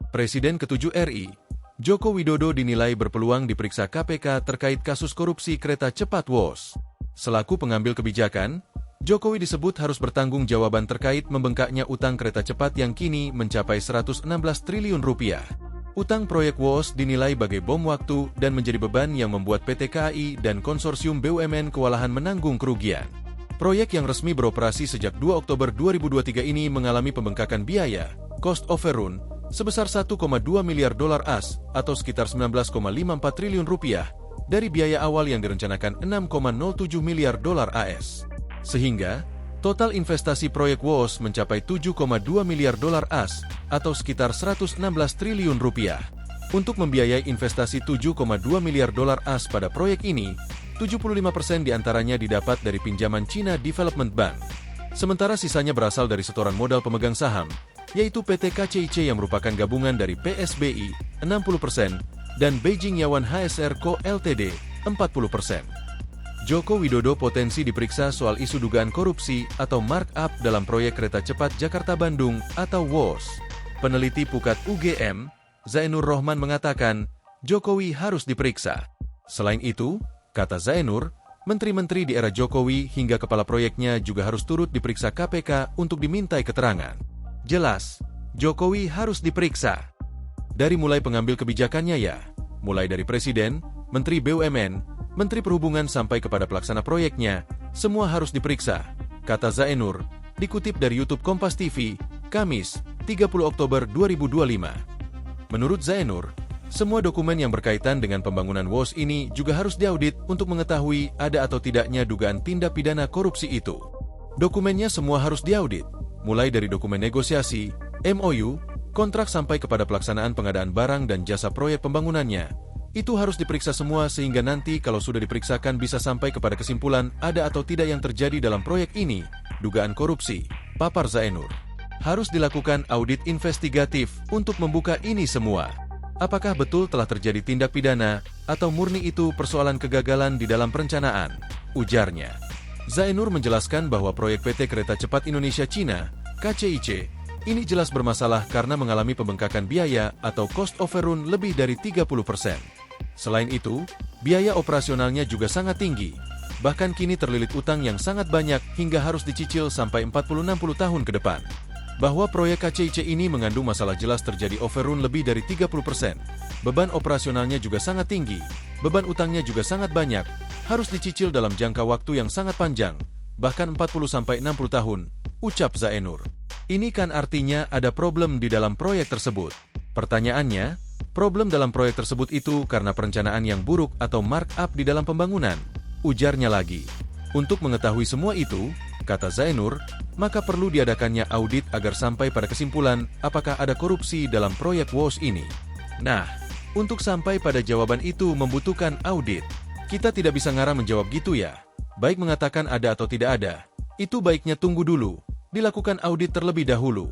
Presiden ke-7 RI, Joko Widodo dinilai berpeluang diperiksa KPK terkait kasus korupsi kereta cepat WOS. Selaku pengambil kebijakan, Jokowi disebut harus bertanggung jawaban terkait membengkaknya utang kereta cepat yang kini mencapai 116 triliun rupiah. Utang proyek WOS dinilai bagai bom waktu dan menjadi beban yang membuat PT KAI dan konsorsium BUMN kewalahan menanggung kerugian. Proyek yang resmi beroperasi sejak 2 Oktober 2023 ini mengalami pembengkakan biaya, cost overrun, sebesar 1,2 miliar dolar AS atau sekitar 19,54 triliun rupiah dari biaya awal yang direncanakan 6,07 miliar dolar AS. Sehingga, total investasi proyek WOS mencapai 7,2 miliar dolar AS atau sekitar 116 triliun rupiah. Untuk membiayai investasi 7,2 miliar dolar AS pada proyek ini, 75% diantaranya didapat dari pinjaman China Development Bank. Sementara sisanya berasal dari setoran modal pemegang saham, yaitu PT KCIC yang merupakan gabungan dari PSBI 60% dan Beijing Yawan HSR Co Ltd 40%. Joko Widodo potensi diperiksa soal isu dugaan korupsi atau markup dalam proyek kereta cepat Jakarta-Bandung atau WOS. Peneliti Pukat UGM, Zainur Rohman mengatakan, Jokowi harus diperiksa. Selain itu, kata Zainur, menteri-menteri di era Jokowi hingga kepala proyeknya juga harus turut diperiksa KPK untuk dimintai keterangan. Jelas, Jokowi harus diperiksa. Dari mulai pengambil kebijakannya ya, mulai dari Presiden, Menteri BUMN, Menteri Perhubungan sampai kepada pelaksana proyeknya, semua harus diperiksa, kata Zainur, dikutip dari YouTube Kompas TV, Kamis, 30 Oktober 2025. Menurut Zainur, semua dokumen yang berkaitan dengan pembangunan WOS ini juga harus diaudit untuk mengetahui ada atau tidaknya dugaan tindak pidana korupsi itu. Dokumennya semua harus diaudit, mulai dari dokumen negosiasi, MOU, kontrak sampai kepada pelaksanaan pengadaan barang dan jasa proyek pembangunannya. Itu harus diperiksa semua sehingga nanti kalau sudah diperiksakan bisa sampai kepada kesimpulan ada atau tidak yang terjadi dalam proyek ini, dugaan korupsi, papar Zainur. Harus dilakukan audit investigatif untuk membuka ini semua. Apakah betul telah terjadi tindak pidana atau murni itu persoalan kegagalan di dalam perencanaan, ujarnya. Zainur menjelaskan bahwa proyek PT Kereta Cepat Indonesia Cina, KCIC, ini jelas bermasalah karena mengalami pembengkakan biaya atau cost overrun lebih dari 30%. Selain itu, biaya operasionalnya juga sangat tinggi. Bahkan kini terlilit utang yang sangat banyak hingga harus dicicil sampai 40-60 tahun ke depan. Bahwa proyek KCIC ini mengandung masalah jelas terjadi overrun lebih dari 30%. Beban operasionalnya juga sangat tinggi, beban utangnya juga sangat banyak, harus dicicil dalam jangka waktu yang sangat panjang, bahkan 40-60 tahun, ucap Zainur. Ini kan artinya ada problem di dalam proyek tersebut. Pertanyaannya, problem dalam proyek tersebut itu karena perencanaan yang buruk atau markup di dalam pembangunan, ujarnya lagi. Untuk mengetahui semua itu, kata Zainur, maka perlu diadakannya audit agar sampai pada kesimpulan apakah ada korupsi dalam proyek WOS ini. Nah, untuk sampai pada jawaban itu membutuhkan audit. Kita tidak bisa ngarang menjawab gitu ya. Baik mengatakan ada atau tidak ada. Itu baiknya tunggu dulu, dilakukan audit terlebih dahulu.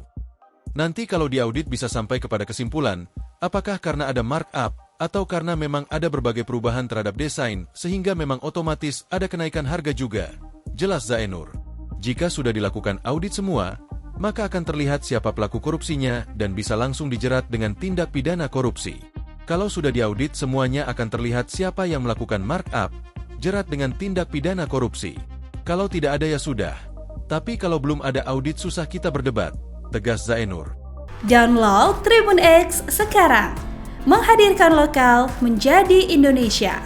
Nanti kalau diaudit bisa sampai kepada kesimpulan, apakah karena ada markup, atau karena memang ada berbagai perubahan terhadap desain, sehingga memang otomatis ada kenaikan harga juga. Jelas Zainur. Jika sudah dilakukan audit semua, maka akan terlihat siapa pelaku korupsinya dan bisa langsung dijerat dengan tindak pidana korupsi. Kalau sudah diaudit semuanya akan terlihat siapa yang melakukan markup, jerat dengan tindak pidana korupsi. Kalau tidak ada ya sudah. Tapi kalau belum ada audit susah kita berdebat, tegas Zainur. Download Tribun X sekarang. Menghadirkan lokal menjadi Indonesia.